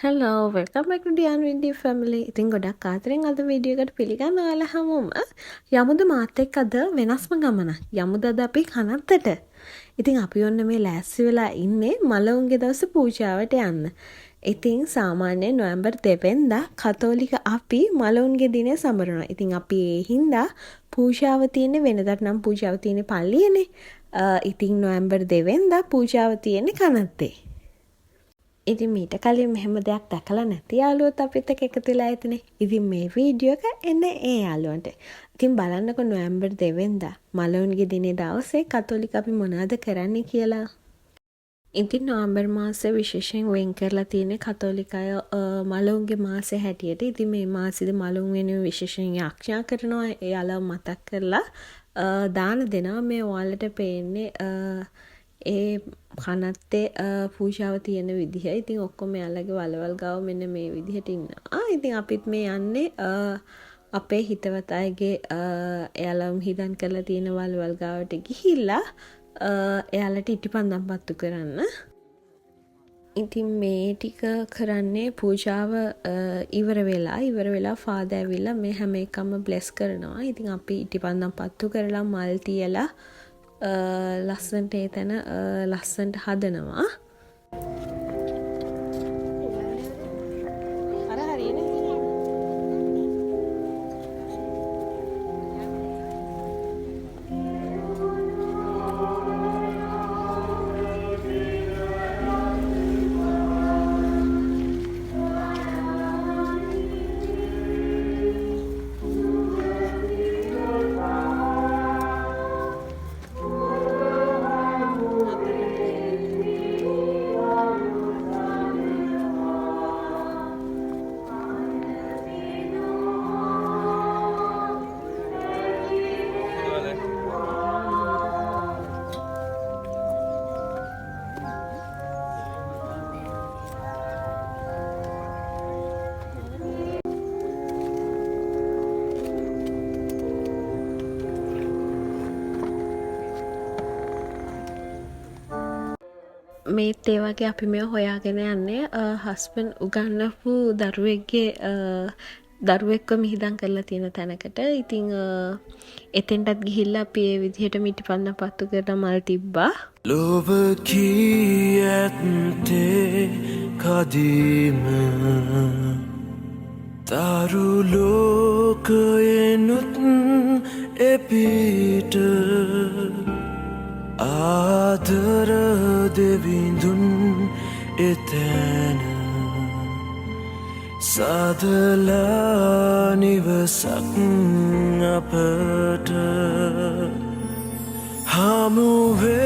Hello, welcome back to Dian Windy family. ඉතින් ගොඩක් ආදරෙන් අද වීඩියෝ එකට පිළිගන්න ඔයාලා හැමෝම යමුද මාත් එක්ක අද වෙනස්ම ගමනක්. යමුද අද අපි කනත්තට. ඉතින් අපි ඔන්න මේ ලෑස්ති වෙලා ඉන්නේ මලවුන්ගේ දවස පූජාවට යන්න. ඉතින් සාමාන්‍යයෙන් නොවැම්බර් 2 වෙනිදා කතෝලික අපි මලවුන්ගේ දිනය සමරනවා. ඉතින් අපි ඒ හින්දා පූජාව තියෙන්නේ වෙනදට නම් පූජාව තියෙන්නේ පල්ලියනේ. ඉතින් නොවැම්බර් 2 වෙනිදා පූජාව තියෙන්නේ කනත්තේ. ඉතින් මීට කලින් මෙහෙම දෙයක් දැකලා නැති යාළුවොත් අපිත් එක්ක එකතු වෙලා ඇතිනේ. ඉතින් මේ වීඩියෝ එක එන්නේ ඒ යාළුවන්ට. ඉතින් බලන්නකො නොවැම්බර් 2 වෙනිදා මලවුන්ගේ දිනේ දවසේ කතෝලික අපි මොනවද කරන්නේ කියලා. ඉතින් නොවැම්බර් මාසේ විශේෂයෙන් වෙන් කරලා තියෙන්නේ කතෝලික අය මලවුන්ගේ මාසේ හැටියට. ඉතින් මේ මාසෙදි මලවුන් වෙනුවෙන් විශේෂයෙන් යාඥා කරනවා. එයාලා මතක් කරලා දාන දෙනවා. මේ ඔයාලට පේන්නේ ඒ කනත්තේ පූජාව තියෙන විදිහ. ඉතින් ඔක්කොම යාළගේ වලවල් ගාව මෙන්න මේ විදිහට ඉන්නවා. ඉතින් අපිත් මේ යන්නේ අපේ හිතවත් අයගේ එයාලම හිදන් කරලා තියෙන වලවල් ගාවට ගිහිල්ලා එයාලට ඉටිපන්දම් පත්තු කරන්න. ඉතින් මේ ටික කරන්නේ පූජාව ඉවර වෙලා ෆාදර් ඇවිල්ලා මේ හැම එකම බ්ලෙස් කරනවා. ඉතින් අපි ඉටිපන්දම් පත්තු කරලා මල් තියලා ලස්සන්ට ඒතැන ලස්සන්ට හදනවා. මේත් ඒ වගේ අපි මේ හොයාගෙන යන්නේ හස්බන්ඩ් උගන්නපු දරුවෙක්ව මිහිදන් කරලා තියෙන තැනකට. ඉතින් එතෙන්ටත් ගිහිල්ලා අපි ඒ විදිහට මිටිපන්න පත්තු කරලා මල් තිබ්බා. ලොව කී ඇත්තේ කදීම දරු ලෝකයෙනුත් එපිට ආදර දෙවිඳුන් එතැන සදලා නිවසක් අපට හමුවේ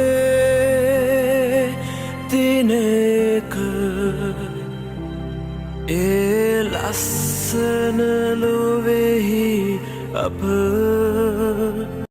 දිනක ඒ ලස්සන ලොවෙහි අප